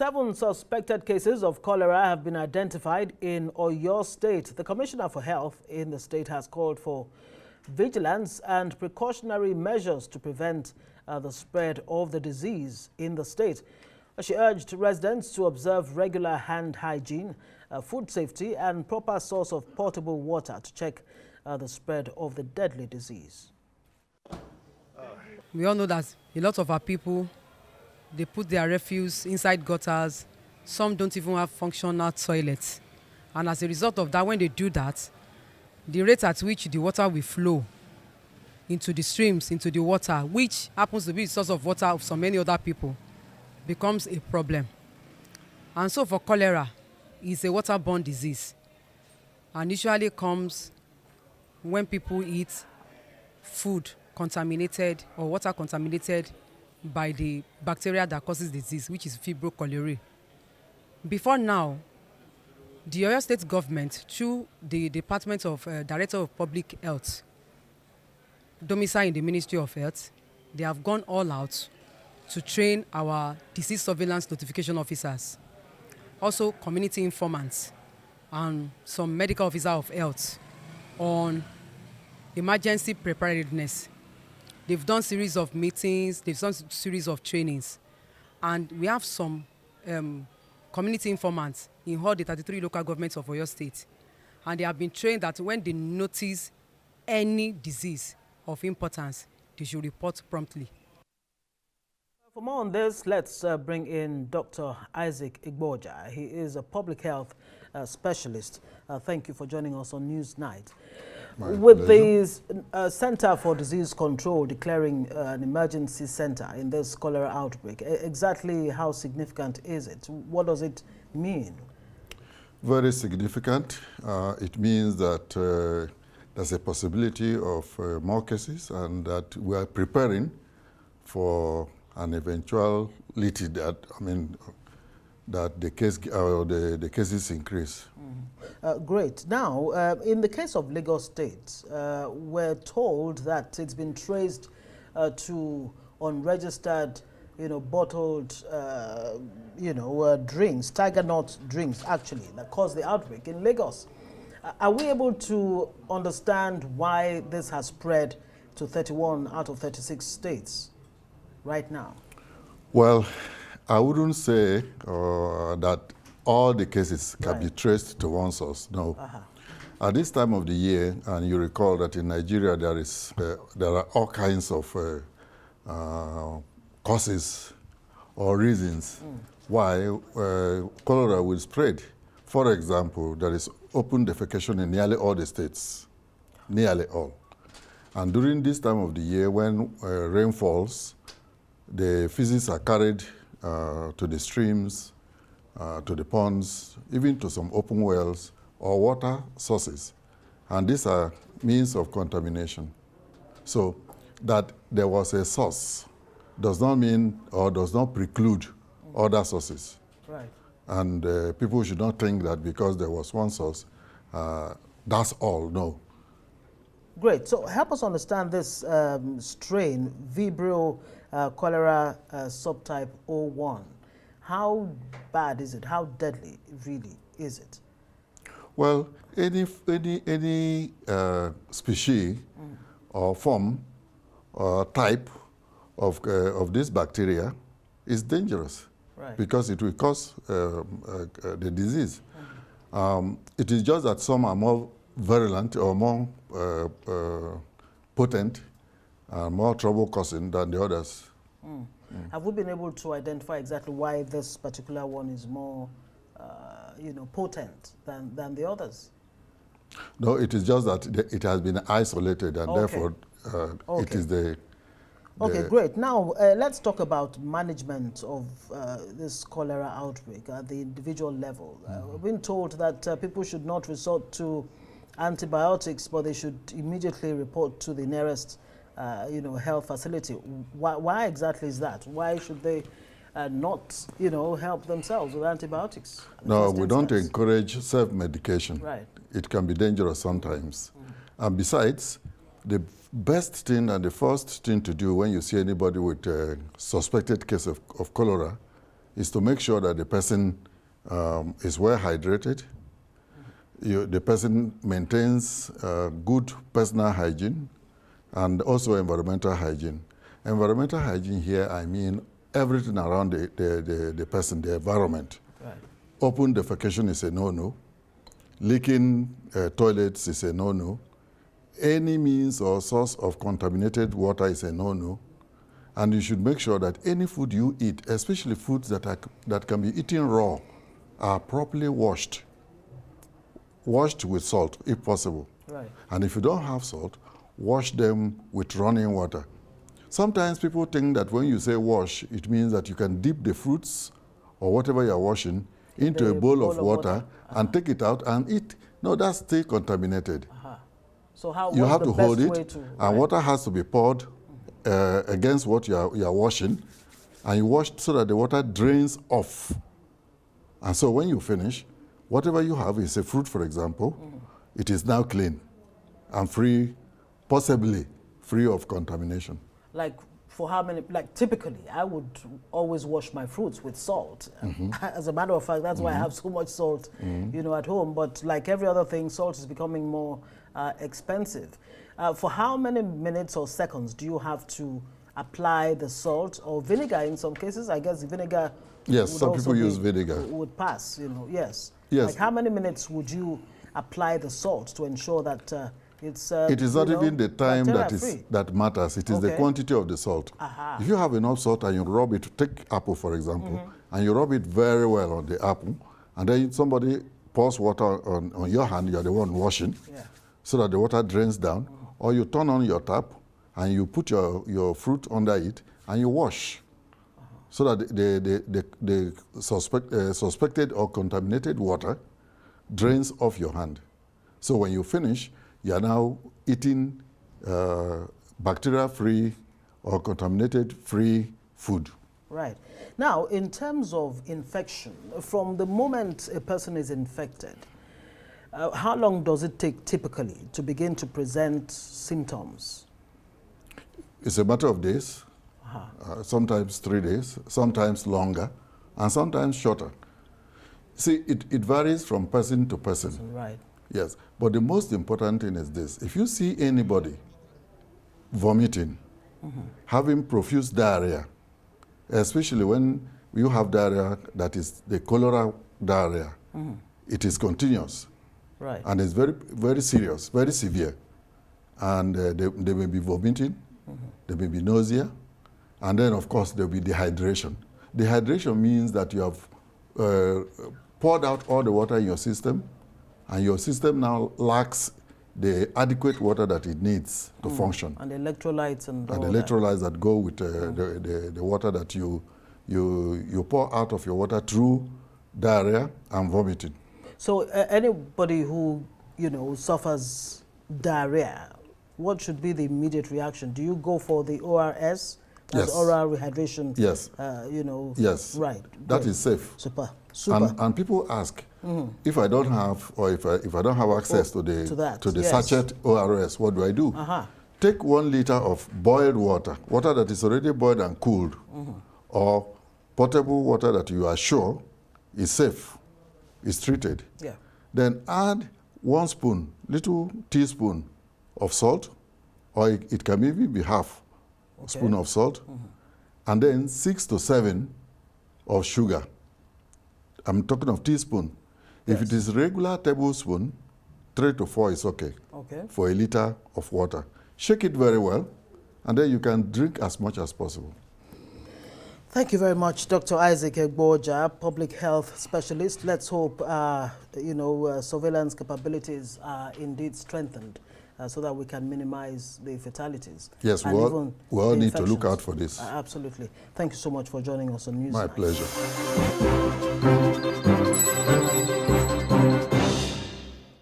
7 suspected cases of cholera have been identified in Oyo State. The Commissioner for Health in the state has called for vigilance and precautionary measures to prevent the spread of the disease in the state. She urged residents to observe regular hand hygiene, food safety, and proper source of potable water to check the spread of the deadly disease. We all know that a lot of our people, they put their refuse inside gutters. Some don't even have functional toilets. And as a result of that, when they do that, the rate at which the water will flow into the streams, into the water, which happens to be the source of water of so many other people, becomes a problem. And so for cholera, it's a waterborne disease and usually comes when people eat food contaminated or water contaminated by the bacteria that causes the disease, which is Fibro cholerae. Before now, the Oyo State government, through the Department of Director of Public Health, domicile in the Ministry of Health, they have gone all out to train our disease surveillance notification officers, also community informants, and some medical officer of health on emergency preparedness. They've done series of meetings, they've done series of trainings, and we have some community informants in all the 33 local governments of Oyo State, and they have been trained that when they notice any disease of importance, they should report promptly. For more on this, let's bring in Dr. Isaac Egboja. He is a public health specialist. Thank you for joining us on Newsnight. With the Center for Disease Control declaring an emergency center in this cholera outbreak, exactly how significant is it? What does it mean? Very significant. It means that there's a possibility of more cases and that we are preparing for an eventuality that, that the case the cases increase. Great. Now, in the case of Lagos State, we're told that it's been traced to unregistered, bottled, drinks, tiger nut drinks, actually, that caused the outbreak in Lagos. Are we able to understand why this has spread to 31 out of 36 states right now? Well, I wouldn't say that all the cases can be traced to one source. No. At this time of the year, and you recall that in Nigeria there are all kinds of causes or reasons why cholera will spread. For example, there is open defecation in nearly all the states, nearly all. And during this time of the year, when rain falls, the faeces are carried to the streams, to the ponds, even to some open wells or water sources. And these are means of contamination. So that there was a source does not mean or does not preclude other sources. Right. And people should not think that because there was one source, that's all. No. Great. So help us understand this strain, Vibrio cholera subtype 01. How bad is it? How deadly really is it? Well, any species or form or type of this bacteria is dangerous, right, because it will cause the disease. It is just that some are more virulent or more potent, more trouble-causing than the others. Have we been able to identify exactly why this particular one is more, potent than the others? No, it is just that it has been isolated, and therefore it is the... Okay, great. Now, let's talk about management of this cholera outbreak at the individual level. We've been told that people should not resort to antibiotics, but they should immediately report to the nearest health facility. Why exactly is that? Why should they not, help themselves with antibiotics? No, we don't encourage self-medication. Right. It can be dangerous sometimes. And besides, the best thing and the first thing to do when you see anybody with a suspected case of cholera is to make sure that the person is well hydrated. The person maintains good personal hygiene and also environmental hygiene. Environmental hygiene here, I mean everything around the person, the environment. Right. Open defecation is a no-no. Leaking toilets is a no-no. Any means or source of contaminated water is a no-no. And you should make sure that any food you eat, especially foods that can be eaten raw, are properly washed. Washed with salt, if possible. Right. And if you don't have salt, wash them with running water. Sometimes people think that when you say wash, it means that you can dip the fruits or whatever you're washing into a bowl of water and take it out and eat. No, that's still contaminated. So how you have the to best hold it, way to, and water has to be poured against what you are washing, and you wash so that the water drains off. And so when you finish, whatever you have is a fruit, for example, it is now clean and free, possibly free of contamination. Like for how many, like typically I would always wash my fruits with salt. As a matter of fact, that's why I have so much salt, you know, at home. But like every other thing, salt is becoming more expensive. For how many minutes or seconds do you have to apply the salt or vinegar in some cases? I guess vinegar. Yes, some people use vinegar. Would pass, you know, yes. Yes. Like how many minutes would you apply the salt to ensure that it is not even the time that matters. It is the quantity of the salt. If you have enough salt and you rub it, take apple for example, and you rub it very well on the apple, and then somebody pours water on your hand, you're the one washing, so that the water drains down, or you turn on your tap and you put your fruit under it and you wash, so that the suspected or contaminated water drains off your hand. So when you finish, you are now eating bacteria-free or contaminated-free food. Right. Now, in terms of infection, from the moment a person is infected, how long does it take typically to begin to present symptoms? It's a matter of days, sometimes 3 days, sometimes longer, and sometimes shorter. See, it varies from person to person. Right. Yes, but the most important thing is this. If you see anybody vomiting, having profuse diarrhea, especially when you have diarrhea that is the cholera diarrhea, it is continuous. Right. And it's very, very serious, very severe. And they may be vomiting, there may be nausea, and then, of course, there will be dehydration. Dehydration means that you have poured out all the water in your system, and your system now lacks the adequate water that it needs to function. And electrolytes and all the electrolytes that go with the water that you pour out of your water through diarrhea and vomiting. So anybody who, you know, suffers diarrhea, what should be the immediate reaction? Do you go for the ORS? That's oral rehydration. Yes. You know. Yes. Right. That is safe. Super. And people ask, if I don't have, or if I don't have access to the sachet ORS, what do I do? Take 1 liter of boiled water that is already boiled and cooled, or potable water that you are sure is safe, is treated. Yeah. Then add 1 spoon, little teaspoon of salt, or it can even be half spoon of salt, and then 6 to 7 of sugar. I'm talking of teaspoon. If it is regular tablespoon, 3 to 4 is okay for a liter of water. Shake it very well, and then you can drink as much as possible. Thank you very much, Dr. Isaac Egboja, public health specialist. Let's hope, you know, surveillance capabilities are indeed strengthened so that we can minimize the fatalities. Yes, we all need to look out for this. Absolutely. Thank you so much for joining us on News. My pleasure.